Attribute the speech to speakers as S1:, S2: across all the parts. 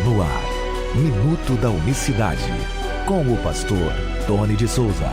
S1: No ar, Minuto da Unicidade, com o pastor Tony de Souza.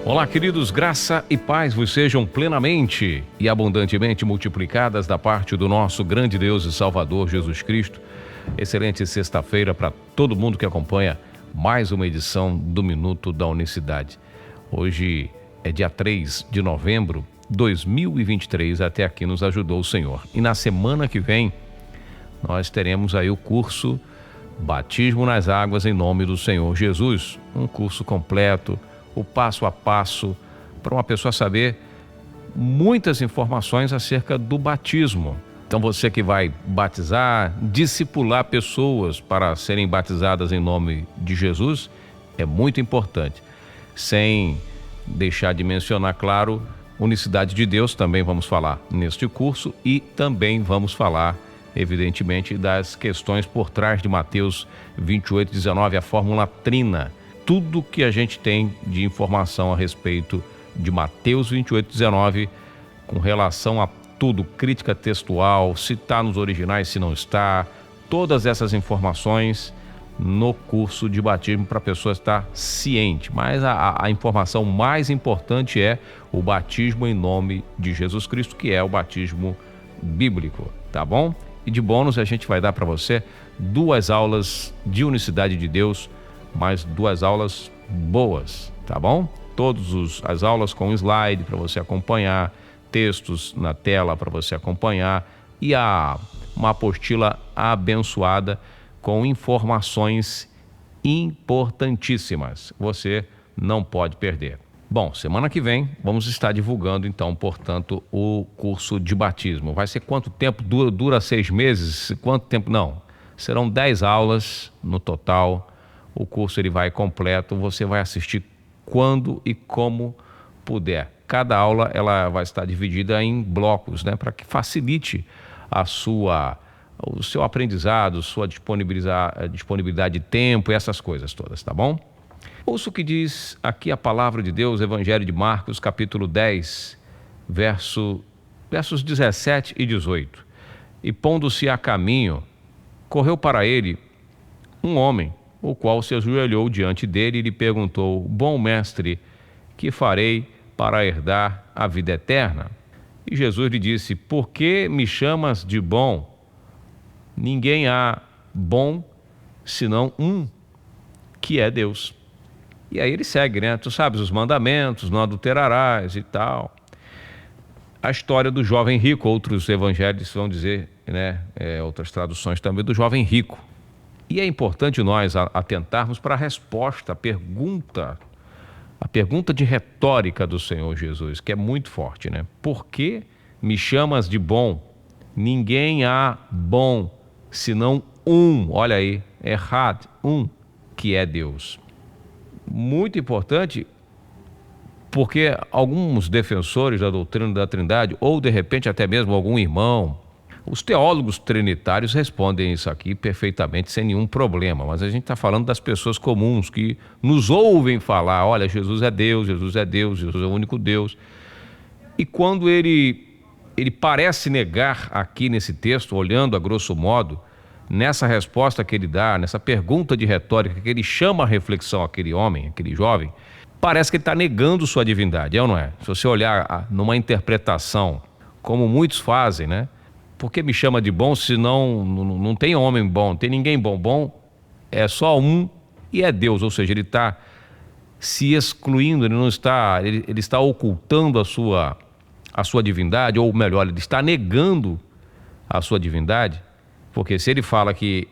S2: Olá, queridos, graça e paz vos sejam plenamente e abundantemente multiplicadas da parte do nosso grande Deus e Salvador Jesus Cristo. Excelente sexta-feira para todo mundo que acompanha mais uma edição do Minuto da Unicidade. Hoje é dia 3 de novembro de 2023, até aqui nos ajudou o Senhor. E na semana que vem nós teremos aí o curso Batismo nas Águas em Nome do Senhor Jesus, um curso completo, o passo a passo, para uma pessoa saber muitas informações acerca do batismo. Então você que vai batizar, discipular pessoas para serem batizadas em nome de Jesus, é muito importante. Sem deixar de mencionar, claro, unicidade de Deus, também vamos falar neste curso, e também vamos falar, evidentemente, das questões por trás de Mateus 28:19, a fórmula trina. Tudo que a gente tem de informação a respeito de Mateus 28:19, com relação a tudo, crítica textual, se está nos originais, se não está, todas essas informações no curso de batismo para a pessoa estar ciente. Mas a informação mais importante é o batismo em nome de Jesus Cristo, que é o batismo bíblico, tá bom? E de bônus a gente vai dar para você 2 aulas de unicidade de Deus, mais 2 aulas boas, tá bom? Todas as aulas com slide para você acompanhar, textos na tela para você acompanhar e uma apostila abençoada com informações importantíssimas. Você não pode perder. Bom, semana que vem vamos estar divulgando então, portanto, o curso de batismo. Vai ser quanto tempo? Dura 6 meses? Quanto tempo? Não. Serão 10 aulas no total. O curso ele vai completo, você vai assistir quando e como puder. Cada aula ela vai estar dividida em blocos, né, para que facilite o seu aprendizado, sua disponibilidade de tempo e essas coisas todas, tá bom? Ouça o que diz aqui a palavra de Deus, Evangelho de Marcos, capítulo 10, versos 17 e 18. E pondo-se a caminho, correu para ele um homem, o qual se ajoelhou diante dele e lhe perguntou: Bom mestre, que farei para herdar a vida eterna? E Jesus lhe disse: Por que me chamas de bom? Ninguém há bom senão um, que é Deus. E aí ele segue, né? Tu sabes os mandamentos, não adulterarás e tal. A história do jovem rico, outros evangelhos vão dizer, né? Outras traduções também, do jovem rico. E é importante nós atentarmos para a resposta, a pergunta de retórica do Senhor Jesus, que é muito forte, né? Por que me chamas de bom? Ninguém há bom, senão um, olha aí, errado, um, que é Deus. Muito importante, porque alguns defensores da doutrina da Trindade, ou de repente até mesmo algum irmão, os teólogos trinitários respondem isso aqui perfeitamente, sem nenhum problema, mas a gente está falando das pessoas comuns que nos ouvem falar: olha, Jesus é Deus, Jesus é Deus, Jesus é o único Deus. E quando ele parece negar aqui nesse texto, olhando a grosso modo, nessa resposta que ele dá, nessa pergunta de retórica que ele chama a reflexão aquele homem, aquele jovem, parece que ele está negando sua divindade, é ou não é? Se você olhar numa interpretação, como muitos fazem, né? Por que me chama de bom se não tem homem bom, não tem ninguém bom? Bom é só um e é Deus, ou seja, ele está se excluindo, ele está ocultando a sua divindade, ou melhor, ele está negando a sua divindade, porque se ele fala que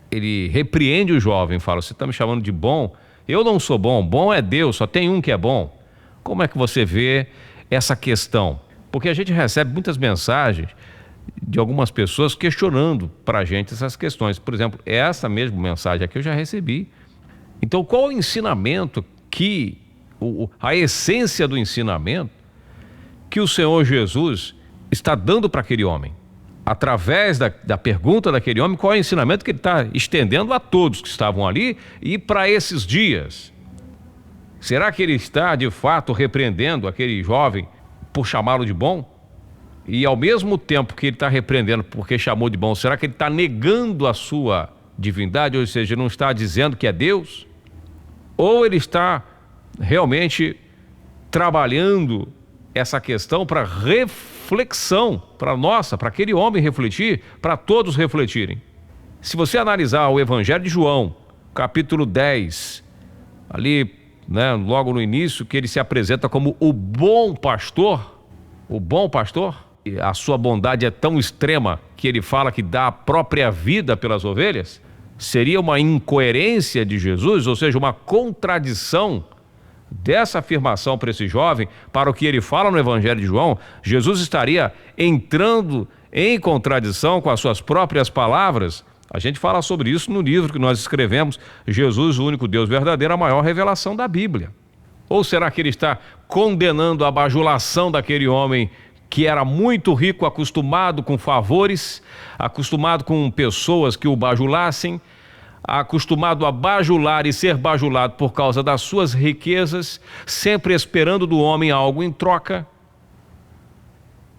S2: ele repreende o jovem, fala: você está me chamando de bom, eu não sou bom, bom é Deus, só tem um que é bom. Como é que você vê essa questão? Porque a gente recebe muitas mensagens de algumas pessoas questionando para a gente essas questões. Por exemplo, essa mesma mensagem aqui eu já recebi. Então, qual o ensinamento a essência do ensinamento que o Senhor Jesus está dando para aquele homem? através da pergunta daquele homem, qual é o ensinamento que ele está estendendo a todos que estavam ali e para esses dias. Será que ele está, de fato, repreendendo aquele jovem por chamá-lo de bom? E ao mesmo tempo que ele está repreendendo porque chamou de bom, será que ele está negando a sua divindade? Ou seja, não está dizendo que é Deus? Ou ele está realmente trabalhando essa questão para reflexão, para aquele homem refletir, para todos refletirem? Se você analisar o Evangelho de João, capítulo 10, ali, né, logo no início, que ele se apresenta como o bom pastor, e a sua bondade é tão extrema que ele fala que dá a própria vida pelas ovelhas, seria uma incoerência de Jesus, ou seja, uma contradição dessa afirmação para esse jovem, para o que ele fala no Evangelho de João. Jesus estaria entrando em contradição com as suas próprias palavras. A gente fala sobre isso no livro que nós escrevemos, Jesus, o único Deus verdadeiro, a maior revelação da Bíblia. Ou será que ele está condenando a bajulação daquele homem que era muito rico, acostumado com favores, acostumado com pessoas que o bajulassem, acostumado a bajular e ser bajulado por causa das suas riquezas, sempre esperando do homem algo em troca?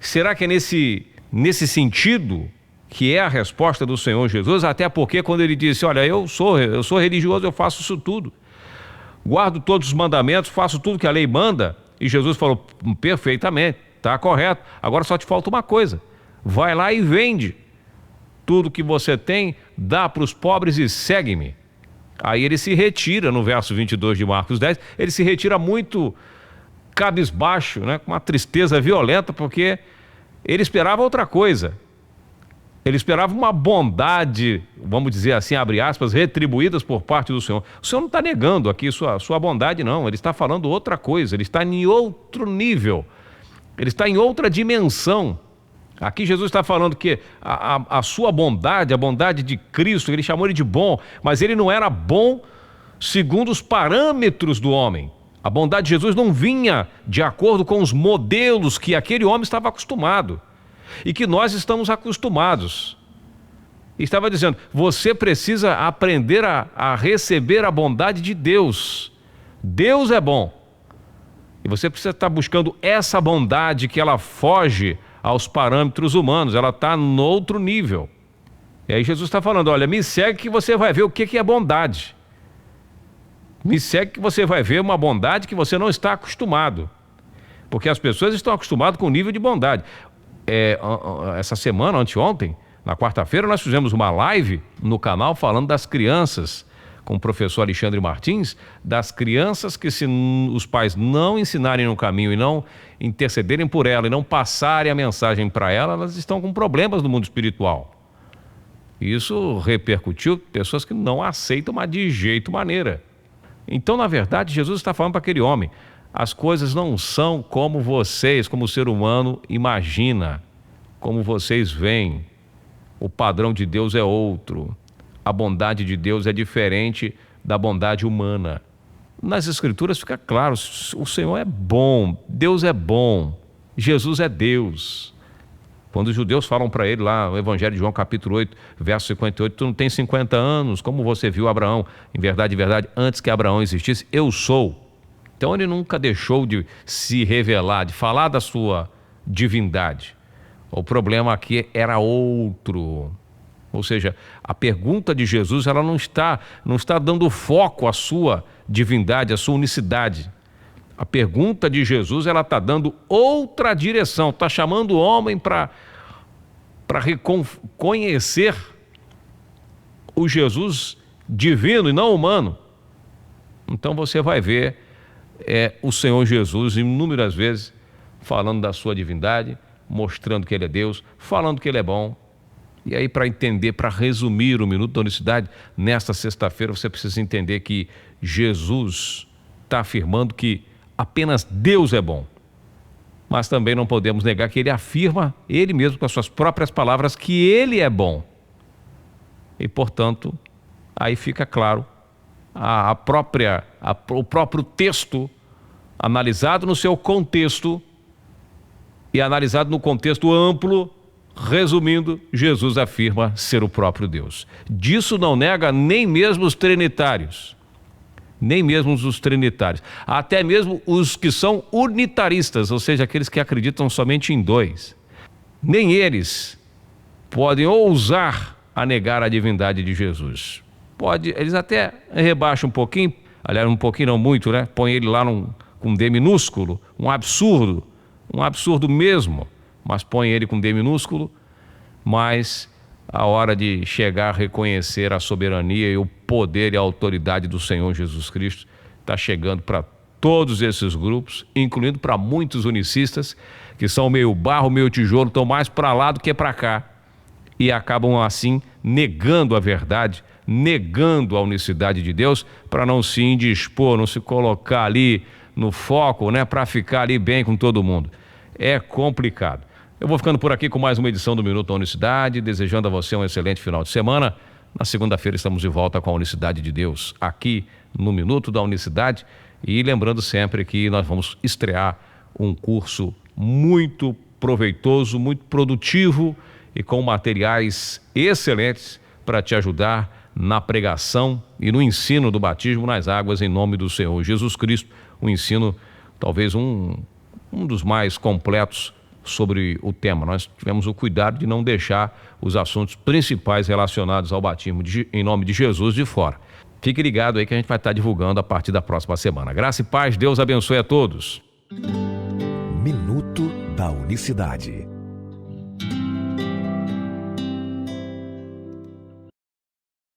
S2: Será que é nesse sentido que é a resposta do Senhor Jesus? Até porque quando ele disse, olha, eu sou religioso, eu faço isso tudo, guardo todos os mandamentos, faço tudo que a lei manda, e Jesus falou, perfeitamente, está correto, agora só te falta uma coisa, vai lá e vende tudo que você tem, dá para os pobres e segue-me. Aí ele se retira, no verso 22 de Marcos 10, ele se retira muito cabisbaixo, né, com uma tristeza violenta, porque ele esperava outra coisa. Ele esperava uma bondade, vamos dizer assim, abre aspas, retribuídas por parte do Senhor. O Senhor não está negando aqui sua bondade, não. Ele está falando outra coisa, ele está em outro nível, ele está em outra dimensão. Aqui Jesus está falando que a sua bondade, a bondade de Cristo, ele chamou ele de bom, mas ele não era bom segundo os parâmetros do homem. A bondade de Jesus não vinha de acordo com os modelos que aquele homem estava acostumado e que nós estamos acostumados. Estava dizendo, você precisa aprender a receber a bondade de Deus. Deus é bom. E você precisa estar buscando essa bondade que ela foge aos parâmetros humanos, ela está no outro nível. E aí Jesus está falando, olha, me segue que você vai ver o que é bondade. Me segue que você vai ver uma bondade que você não está acostumado. Porque as pessoas estão acostumadas com o nível de bondade. Essa semana, anteontem, na quarta-feira, nós fizemos uma live no canal falando das crianças, com o professor Alexandre Martins, das crianças que, se os pais não ensinarem no caminho e não intercederem por ela e não passarem a mensagem para ela, elas estão com problemas no mundo espiritual. Isso repercutiu pessoas que não aceitam, mas de jeito maneira. Então, na verdade, Jesus está falando para aquele homem, as coisas não são como vocês, como o ser humano, imagina, como vocês veem. O padrão de Deus é outro. A bondade de Deus é diferente da bondade humana. Nas Escrituras fica claro, o Senhor é bom, Deus é bom, Jesus é Deus. Quando os judeus falam para ele lá, no Evangelho de João, capítulo 8, verso 58, tu não tens 50 anos, como você viu Abraão? Em verdade, antes que Abraão existisse, eu sou. Então ele nunca deixou de se revelar, de falar da sua divindade. O problema aqui era outro. Ou seja, a pergunta de Jesus, ela não está dando foco à sua divindade, à sua unicidade. A pergunta de Jesus, ela está dando outra direção, está chamando o homem para reconhecer o Jesus divino e não humano. Então você vai ver o Senhor Jesus inúmeras vezes falando da sua divindade, mostrando que Ele é Deus, falando que Ele é bom. E aí, para entender, para resumir o Minuto da Unicidade, nesta sexta-feira você precisa entender que Jesus está afirmando que apenas Deus é bom. Mas também não podemos negar que Ele afirma, Ele mesmo com as suas próprias palavras, que Ele é bom. E, portanto, aí fica claro o próprio texto, analisado no seu contexto e analisado no contexto amplo. Resumindo, Jesus afirma ser o próprio Deus. Disso não nega nem mesmo os trinitários. nem mesmo os trinitários, até mesmo os que são unitaristas, ou seja, aqueles que acreditam somente em dois. Nem eles podem ousar a negar a divindade de Jesus. Eles até rebaixam um pouquinho, aliás, um pouquinho não muito, né? Põe ele lá com D minúsculo, um absurdo mesmo, mas põe ele com D minúsculo, mas a hora de chegar a reconhecer a soberania e o poder e a autoridade do Senhor Jesus Cristo está chegando para todos esses grupos, incluindo para muitos unicistas, que são meio barro, meio tijolo, estão mais para lá do que para cá, e acabam assim negando a verdade, negando a unicidade de Deus, para não se indispor, não se colocar ali no foco, né, para ficar ali bem com todo mundo. É complicado. Eu vou ficando por aqui com mais uma edição do Minuto da Unicidade, desejando a você um excelente final de semana. Na segunda-feira estamos de volta com a Unicidade de Deus, aqui no Minuto da Unicidade. E lembrando sempre que nós vamos estrear um curso muito proveitoso, muito produtivo e com materiais excelentes para te ajudar na pregação e no ensino do batismo nas águas em nome do Senhor Jesus Cristo. Um ensino, talvez um dos mais completos sobre o tema. Nós tivemos o cuidado de não deixar os assuntos principais relacionados ao batismo em nome de Jesus de fora. Fique ligado aí que a gente vai estar divulgando a partir da próxima semana. Graça e paz, Deus abençoe a todos.
S1: Minuto da Unicidade.